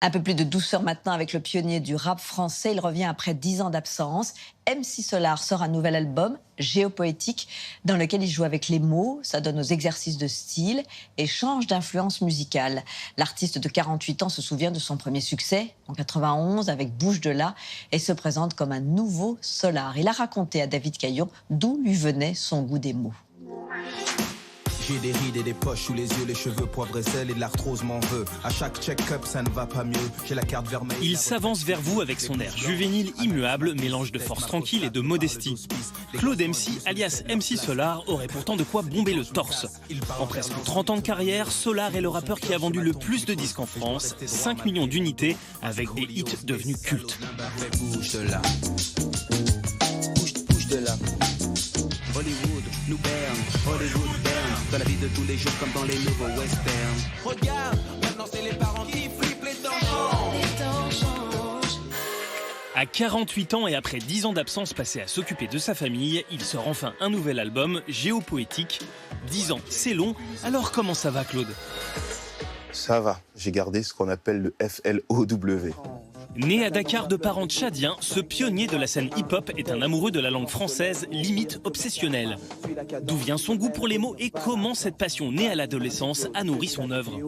Un peu plus de douceur maintenant avec le pionnier du rap français. Il revient après 10 ans d'absence. MC Solar sort un nouvel album, Géopoétique, dans lequel il joue avec les mots, ça donne aux exercices de style et change d'influence musicale. L'artiste de 48 ans se souvient de son premier succès, en 91, avec Bouge de là, et se présente comme un nouveau Solar. Il a raconté à David Caillon d'où lui venait son goût des mots. J'ai des rides et des poches sous les yeux, les cheveux poivre et sel et de l'arthrose m'en veut. À chaque check-up, ça ne va pas mieux. J'ai la carte vermeille. Il s'avance vers vous avec son air juvénile immuable, mélange de force tranquille et de modestie. Claude MC, alias MC Solar, aurait pourtant de quoi bomber le torse. En presque 30 ans de carrière, Solar est le rappeur qui a vendu le plus de disques en France, 5 millions d'unités, avec des hits devenus cultes. Bouge de là. Bouge de là. Hollywood nous berne, Hollywood berne. Dans la vie de tous les jours comme dans les nouveaux westerns. Regarde, maintenant c'est les parents qui flippent, les temps changent. À 48 ans et après 10 ans d'absence passée à s'occuper de sa famille, il sort enfin un nouvel album, Géopoétique. 10 ans, c'est long, alors comment ça va Claude ? Ça va, j'ai gardé ce qu'on appelle le FLOW. Né à Dakar de parents tchadiens, ce pionnier de la scène hip-hop est un amoureux de la langue française, limite obsessionnel. D'où vient son goût pour les mots et comment cette passion née à l'adolescence a nourri son œuvre ?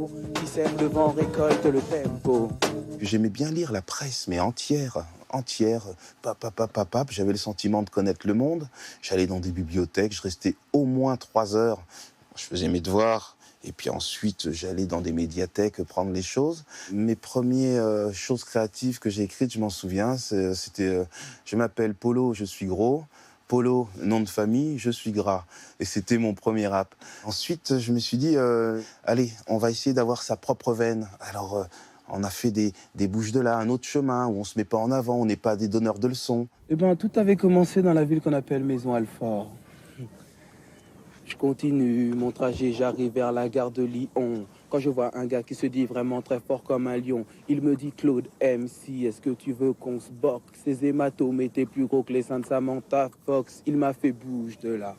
J'aimais bien lire la presse, mais entière. J'avais le sentiment de connaître le monde. J'allais dans des bibliothèques, je restais au moins 3 heures. Je faisais mes devoirs. Et puis ensuite, j'allais dans des médiathèques prendre les choses. Mes premières choses créatives que j'ai écrites, je m'en souviens, c'était je m'appelle Polo, je suis gros. Polo, nom de famille, je suis gras. Et c'était mon premier rap. Ensuite, je me suis dit, allez, on va essayer d'avoir sa propre veine. Alors, on a fait des bouches de là, un autre chemin où on se met pas en avant, on n'est pas des donneurs de leçons. Eh bien, tout avait commencé dans la ville qu'on appelle Maison Alfort. Je continue mon trajet, j'arrive vers la gare de Lyon. Quand je vois un gars qui se dit vraiment très fort comme un lion, il me dit Claude MC, est-ce que tu veux qu'on se boxe? Ces hématomes étaient plus gros que les seins de Samantha Fox. Il m'a fait bouge de là.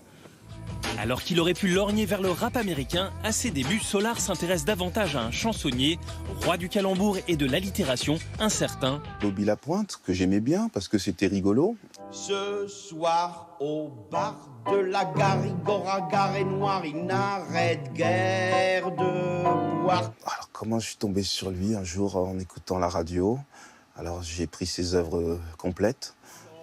Alors qu'il aurait pu lorgner vers le rap américain, à ses débuts, Solar s'intéresse davantage à un chansonnier, roi du calembour et de l'allitération, un certain Bobby Lapointe, que j'aimais bien parce que c'était rigolo. Ce soir, au bar de la Garigora, gare et noire, il n'arrête guère de boire. Alors comment je suis tombé sur lui un jour en écoutant la radio? Alors j'ai pris ses œuvres complètes.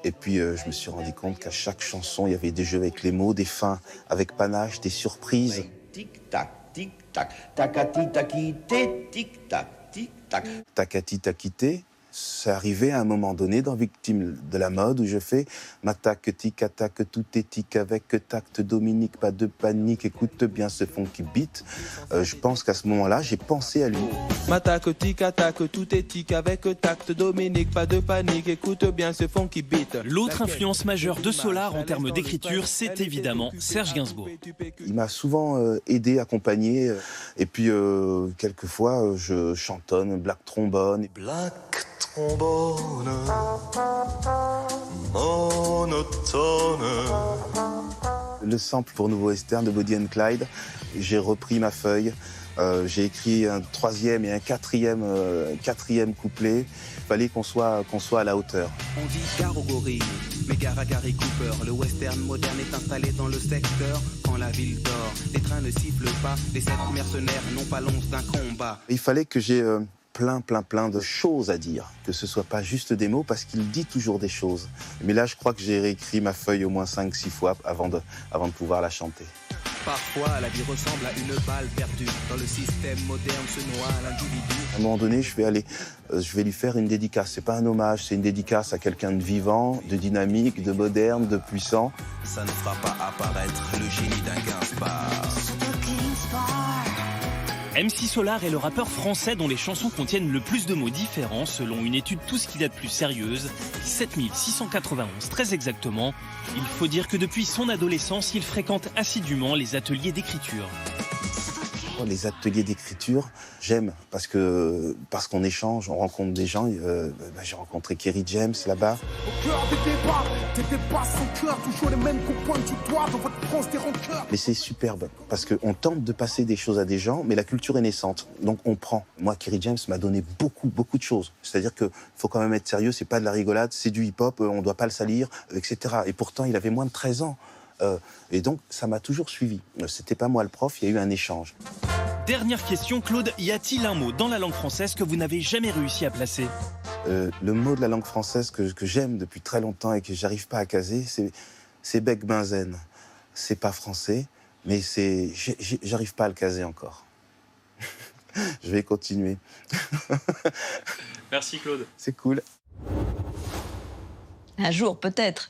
Et puis je me suis rendu compte qu'à chaque chanson, il y avait des jeux avec les mots, des fins avec panache, des surprises. Tic-tac, tic-tac, takati takité, tic-tac, tic-tac. Takati takité, c'est arrivé à un moment donné dans Victime de la mode où je fais ma tac, tic, attaque, tout est tic avec tact, Dominique, pas de panique, écoute bien ce funky beat. Je pense qu'à ce moment-là, j'ai pensé à lui. M'attaque, tic, attaque, tout est tic avec tact, Dominique, pas de panique, écoute bien ce funky beat. L'autre influence majeure de Solar en termes d'écriture, c'est évidemment Serge Gainsbourg. Il m'a souvent aidé, accompagné, et puis quelquefois je chantonne Black Trombone. Black trombone, monotone. Le sample pour Nouveau Western de Bonnie and Clyde, j'ai repris ma feuille, j'ai écrit un 3e et un 4e couplet. Il fallait qu'on soit à la hauteur. On dit gare au gorille, mais gare à Gary Cooper. Le western moderne est installé dans le secteur. Quand la ville dort, les trains ne sifflent pas. Les 7 mercenaires n'ont pas l'once d'un combat. Il fallait que j'ai plein de choses à dire, que ce soit pas juste des mots, parce qu'il dit toujours des choses. Mais là, je crois que j'ai réécrit ma feuille au moins 5-6 fois avant de pouvoir la chanter. Parfois, la vie ressemble à une balle perdue. Dans le système moderne se noie l'individu. À un moment donné, je vais lui faire une dédicace. C'est pas un hommage, c'est une dédicace à quelqu'un de vivant, de dynamique, de moderne, de puissant. Ça ne fera pas apparaître le génie d'un Gainsbourg. MC Solar est le rappeur français dont les chansons contiennent le plus de mots différents selon une étude tout ce qu'il y a de plus sérieuse, 7691 très exactement. Il faut dire que depuis son adolescence, il fréquente assidûment les ateliers d'écriture. les ateliers d'écriture, j'aime parce qu'on échange, on rencontre des gens. J'ai rencontré Kerry James là-bas. Au cœur des débats, des débats sans cœur, toujours les mêmes qu'on pointe du doigt dans votre France des rancœurs. Mais c'est superbe parce qu'on tente de passer des choses à des gens, mais la culture est naissante. Donc on prend. Moi, Kerry James m'a donné beaucoup de choses. C'est-à-dire qu'il faut quand même être sérieux, c'est pas de la rigolade, c'est du hip-hop, on doit pas le salir, etc. Et pourtant, il avait moins de 13 ans. Et donc, ça m'a toujours suivi. C'était pas moi le prof, il y a eu un échange. Dernière question, Claude, y a-t-il un mot dans la langue française que vous n'avez jamais réussi à placer ? Le mot de la langue française que j'aime depuis très longtemps et que j'arrive pas à caser, c'est bec-benzen. C'est pas français, mais j'arrive pas à le caser encore. Je vais continuer. Merci Claude. C'est cool. Un jour, peut-être.